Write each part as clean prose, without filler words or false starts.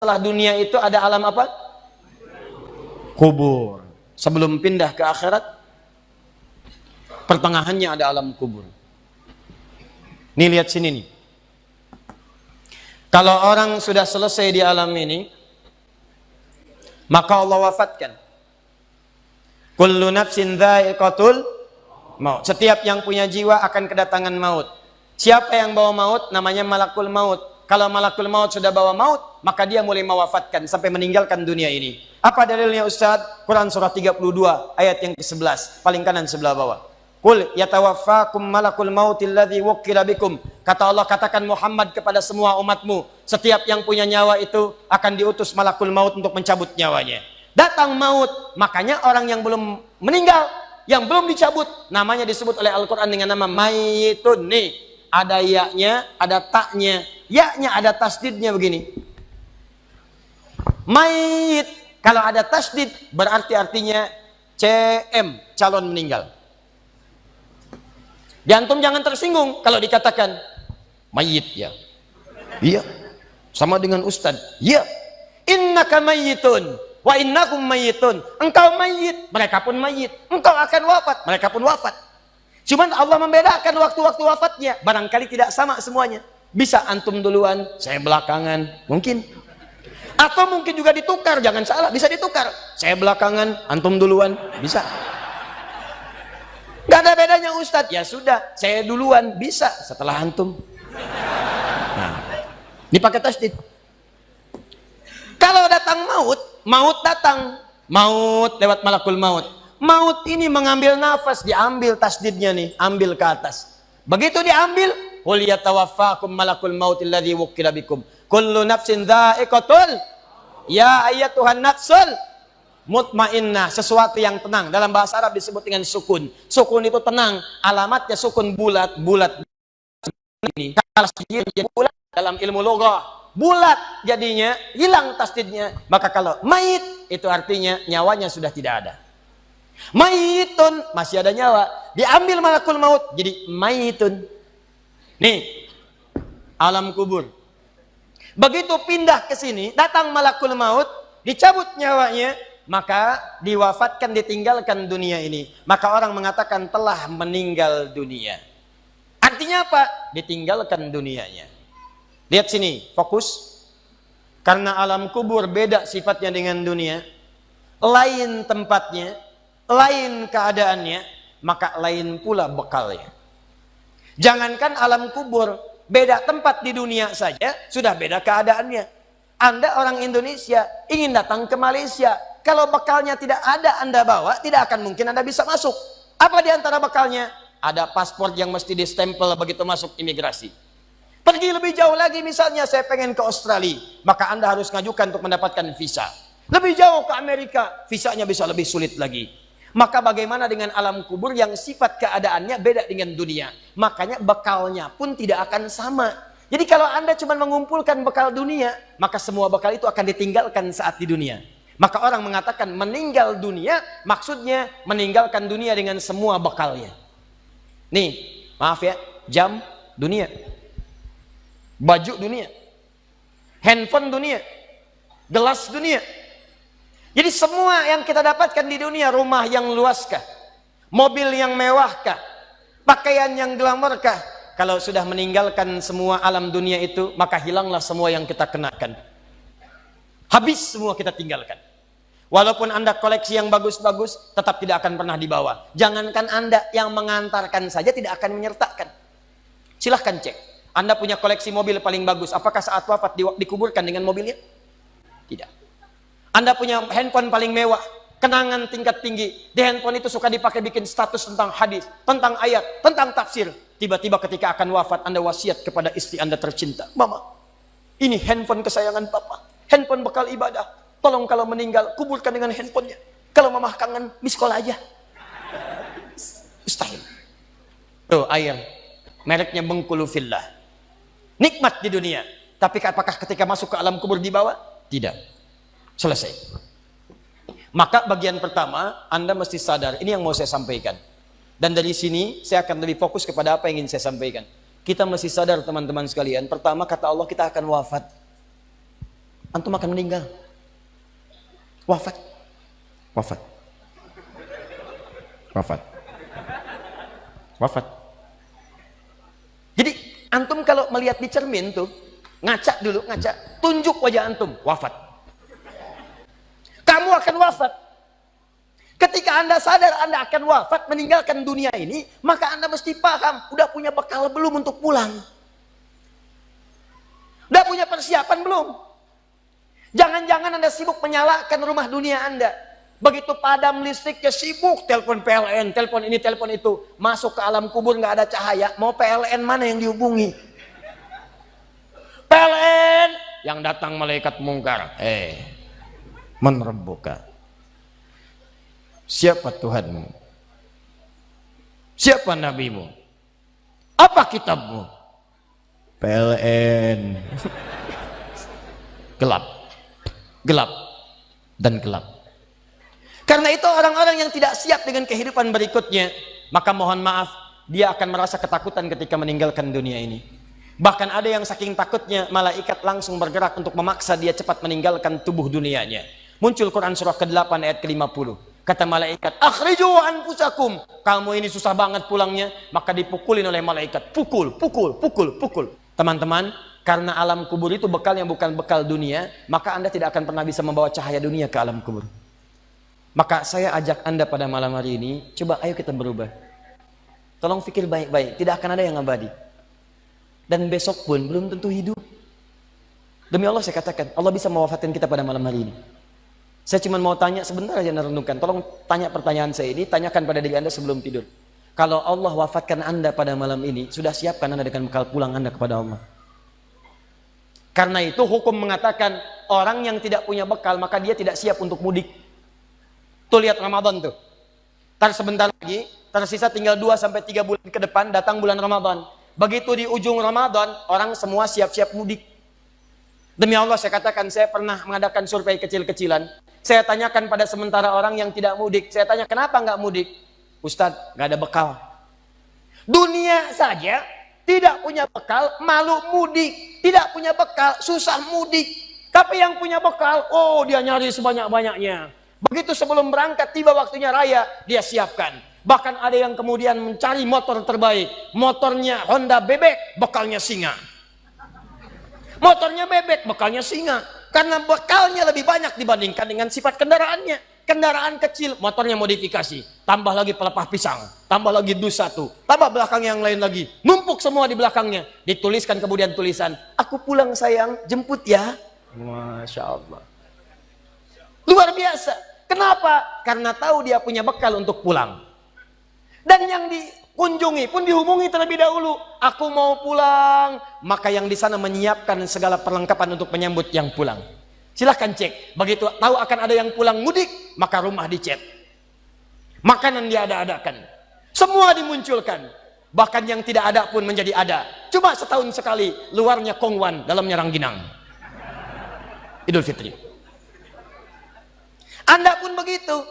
setelah dunia itu ada alam apa? Kubur. Sebelum pindah ke akhirat, pertengahannya ada alam kubur. Nih lihat sini nih. Kalau orang sudah selesai di alam ini, maka Allah wafatkan. Kullu nafsin dha'iqatul maut. Setiap yang punya jiwa akan kedatangan maut. Siapa yang bawa maut? Namanya malakul maut. Kalau malakul maut sudah bawa maut, maka dia mulai mewafatkan sampai meninggalkan dunia ini. Apa dalilnya Ustaz? Quran surah 32 ayat yang ke-11, paling kanan sebelah bawah. Qul yatawaffakum malakul mautil ladzi wukkila bikum. Kata Allah, katakan Muhammad kepada semua umatmu, setiap yang punya nyawa itu akan diutus malakul maut untuk mencabut nyawanya. Datang maut, makanya orang yang belum meninggal, yang belum dicabut, namanya disebut oleh Al-Quran dengan nama mayyitun. Nih, ada ya-nya, ada taknya. Ya-nya ada tasdidnya begini. Mayyit, kalau ada tasdid, berarti artinya CM, calon meninggal. Antum jangan tersinggung kalau dikatakan mayyit ya. Iya. Sama dengan ustaz. Iya. Innaka mayyitun wa innakum mayyitun. Engkau mayyit, mereka pun mayyit. Engkau akan wafat, mereka pun wafat. Cuman Allah membedakan waktu-waktu wafatnya. Barangkali tidak sama semuanya. Bisa antum duluan, saya belakangan, mungkin. Atau mungkin juga ditukar, jangan salah, bisa ditukar. Saya belakangan, antum duluan, bisa. Gak ada bedanya Ustadz. Ya sudah, saya duluan, bisa setelah antum. Nah, dipakai tasdid. Kalau datang maut, maut datang, maut lewat malakul maut. Maut ini mengambil nafas, diambil tasdidnya nih, ambil ke atas. Begitu diambil, qul yatawaffakum malakul mautil ladzi wukkila bikum. Kullu nafsin dha'iqatul. Ya ayyatuhan nafsul mutmainnah, sesuatu yang tenang. Dalam bahasa Arab disebut dengan sukun. Sukun itu tenang. Alamatnya sukun bulat. Bulat ini kalau jadi bulat dalam ilmu loghah, bulat jadinya, hilang tasdidnya. Maka kalau mayit itu artinya nyawanya sudah tidak ada. Mayitun masih ada nyawa, diambil malakul maut jadi mayitun. Nih alam kubur. Begitu pindah ke sini, datang malakul maut, dicabut nyawanya, maka diwafatkan, ditinggalkan dunia ini. Maka orang mengatakan telah meninggal dunia. Artinya apa? Ditinggalkan dunianya. Lihat sini, fokus. Karena alam kubur beda sifatnya dengan dunia, lain tempatnya, lain keadaannya, maka lain pula bekalnya. Jangankan alam kubur, beda tempat di dunia saja sudah beda keadaannya. Anda orang Indonesia ingin datang ke Malaysia, kalau bekalnya tidak ada Anda bawa, tidak akan mungkin Anda bisa masuk. Apa di antara bekalnya? Ada paspor yang mesti distempel begitu masuk imigrasi. Pergi lebih jauh lagi, misalnya saya pengen ke Australia, maka Anda harus ngajukan untuk mendapatkan visa. Lebih jauh ke Amerika, visanya bisa lebih sulit lagi. Maka bagaimana dengan alam kubur yang sifat keadaannya beda dengan dunia? Makanya bekalnya pun tidak akan sama. Jadi kalau Anda cuma mengumpulkan bekal dunia, maka semua bekal itu akan ditinggalkan saat di dunia. Maka orang mengatakan meninggal dunia, maksudnya meninggalkan dunia dengan semua bekalnya. Nih, maaf ya, jam dunia, baju dunia, handphone dunia, gelas dunia. Jadi semua yang kita dapatkan di dunia, rumah yang luaskah, mobil yang mewahkah, pakaian yang glamourkah, kalau sudah meninggalkan semua alam dunia itu, maka hilanglah semua yang kita kenakan. Habis semua kita tinggalkan. Walaupun Anda koleksi yang bagus-bagus, tetap tidak akan pernah dibawa. Jangankan Anda, yang mengantarkan saja tidak akan menyertakan. Silahkan cek. Anda punya koleksi mobil paling bagus, apakah saat wafat dikuburkan dengan mobilnya? Tidak. Anda punya handphone paling mewah, kenangan tingkat tinggi. Di handphone itu suka dipakai bikin status tentang hadis, tentang ayat, tentang tafsir. Tiba-tiba ketika akan wafat, Anda wasiat kepada istri Anda tercinta. Mama, ini handphone kesayangan Papa, handphone bekal ibadah. Tolong kalau meninggal, kuburkan dengan handphonenya. Kalau mama kangen, miss call aja. Mustahil. Tuh air, mereknya Bengkulu Fillah. Nikmat di dunia. Tapi apakah ketika masuk ke alam kubur dibawa? Tidak. Selesai. Maka bagian pertama, Anda mesti sadar, ini yang mau saya sampaikan. Dan dari sini, saya akan lebih fokus kepada apa yang ingin saya sampaikan. Kita mesti sadar teman-teman sekalian. Pertama, kata Allah, kita akan wafat. antum akan meninggal. Wafat. Wafat. Wafat. Wafat. Jadi antum kalau melihat di cermin tuh, ngaca dulu, ngaca, tunjuk wajah antum, wafat. Kamu akan wafat. Ketika Anda sadar Anda akan wafat, meninggalkan dunia ini, maka Anda mesti paham, udah punya bekal belum untuk pulang? Udah punya persiapan belum? Jangan-jangan Anda sibuk menyalakan rumah dunia Anda. Begitu padam listriknya, sibuk telepon PLN, telepon ini, telepon itu. Masuk ke alam kubur nggak ada cahaya, mau PLN mana yang dihubungi? PLN yang datang malaikat mungkar. Man rabbuka? Siapa Tuhanmu? Siapa nabimu? Apa kitabmu? PLN. Gelap. Gelap dan gelap. Karena itu orang-orang yang tidak siap dengan kehidupan berikutnya, maka mohon maaf, dia akan merasa ketakutan ketika meninggalkan dunia ini. Bahkan ada yang saking takutnya, malaikat langsung bergerak untuk memaksa dia cepat meninggalkan tubuh dunianya. Muncul Quran surah ke-8 ayat ke-50. Kata malaikat, akhriju anfusakum. Kamu ini susah banget pulangnya, maka dipukulin oleh malaikat. Pukul, pukul, pukul, pukul. Teman-teman, karena alam kubur itu bekal yang bukan bekal dunia, maka Anda tidak akan pernah bisa membawa cahaya dunia ke alam kubur. Maka saya ajak Anda pada malam hari ini, coba ayo kita berubah. Tolong pikir baik-baik, tidak akan ada yang abadi. Dan besok pun belum tentu hidup. Demi Allah saya katakan, Allah bisa mewafatkan kita pada malam hari ini. Saya cuma mau tanya sebentar aja merenungkan. Tolong tanya pertanyaan saya ini, tanyakan pada diri Anda sebelum tidur. Kalau Allah wafatkan Anda pada malam ini, sudah siapkan Anda dengan bekal pulang Anda kepada Allah. Karena itu hukum mengatakan, orang yang tidak punya bekal, maka dia tidak siap untuk mudik. Tuh lihat Ramadan tuh. Ntar sebentar lagi, tersisa tinggal 2-3 bulan ke depan, datang bulan Ramadan. Begitu di ujung Ramadan, orang semua siap-siap mudik. Demi Allah saya katakan, saya pernah mengadakan survei kecil-kecilan. Saya tanyakan pada sementara orang yang tidak mudik. Saya tanya, kenapa nggak mudik? Ustadz, nggak ada bekal. Dunia saja tidak punya bekal, malu mudik. Tidak punya bekal, susah mudik. Tapi yang punya bekal, oh dia nyari sebanyak-banyaknya. Begitu sebelum berangkat, tiba waktunya raya, dia siapkan. Bahkan ada yang kemudian mencari motor terbaik. Motornya Honda bebek, bekalnya singa. Motornya bebek, bekalnya singa. Karena bekalnya lebih banyak dibandingkan dengan sifat kendaraannya. Kendaraan kecil, motornya modifikasi. Tambah lagi pelepah pisang. Tambah lagi dus 1. Tambah belakang yang lain lagi. Numpuk semua di belakangnya. Dituliskan kemudian tulisan, aku pulang sayang, jemput ya. Masya Allah. Luar biasa. Kenapa? Karena tahu dia punya bekal untuk pulang. Dan yang dikunjungi pun dihubungi terlebih dahulu. Aku mau pulang. Maka yang di sana menyiapkan segala perlengkapan untuk menyambut yang pulang. Silahkan cek. Begitu tahu akan ada yang pulang mudik, maka rumah dicet. Makanan diada-adakan. Semua dimunculkan. Bahkan yang tidak ada pun menjadi ada. Cuma setahun sekali. Luarnya kongwan, dalamnya rangginang. Idul Fitri. Anda pun begitu.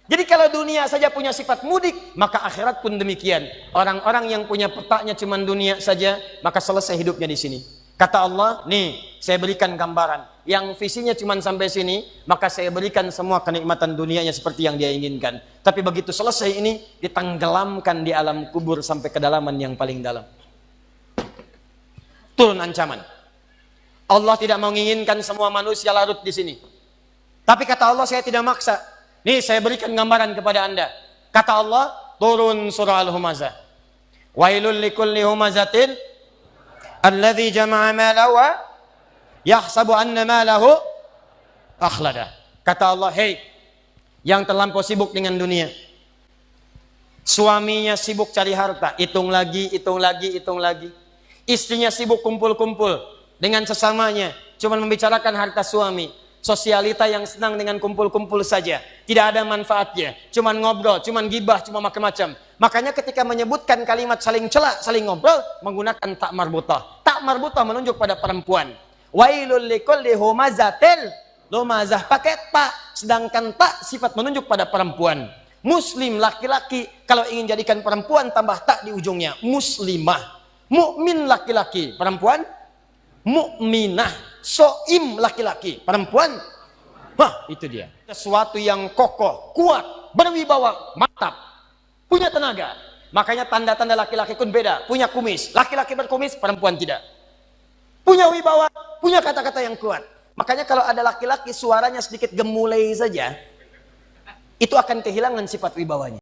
Jadi kalau dunia saja punya sifat mudik, maka akhirat pun demikian. Orang-orang yang punya petaknya cuma dunia saja, maka selesai hidupnya di sini. Kata Allah, nih saya berikan gambaran. Yang visinya cuma sampai sini, maka saya berikan semua kenikmatan dunianya seperti yang dia inginkan. Tapi begitu selesai ini, ditenggelamkan di alam kubur sampai kedalaman yang paling dalam. Turun ancaman. Allah tidak menginginkan semua manusia larut di sini. Tapi kata Allah, saya tidak maksa. Nih saya berikan gambaran kepada Anda. Kata Allah, turun surah Al-Humazah. Wailul likulli humazatin alladzi jama'a malahu wa yahsabu anna malahu akhlada. Kata Allah, hei yang terlampau sibuk dengan dunia. Suaminya sibuk cari harta, hitung lagi, hitung lagi, hitung lagi. Istrinya sibuk kumpul-kumpul dengan sesamanya, cuma membicarakan harta suami. Sosialita yang senang dengan kumpul-kumpul saja, tidak ada manfaatnya, cuman ngobrol, cuman gibah, cuma macam-macam. Makanya ketika menyebutkan kalimat saling celak, saling ngobrol, menggunakan tak marbutah. Tak marbutah menunjuk pada perempuan. Wailul likulli humazatil lumazah, pakai tak, sedangkan tak sifat menunjuk pada perempuan. Muslim laki-laki, kalau ingin jadikan perempuan tambah tak di ujungnya, muslimah. Mukmin laki-laki, perempuan mukminah. soim laki-laki, perempuan. Wah, itu dia. Sesuatu yang kokoh, kuat, berwibawa, mantap, punya tenaga. Makanya tanda-tanda laki-laki pun beda. Punya kumis, laki-laki berkumis, perempuan tidak. Punya wibawa, punya kata-kata yang kuat. Makanya kalau ada laki-laki suaranya sedikit gemulai saja, itu akan kehilangan sifat wibawanya.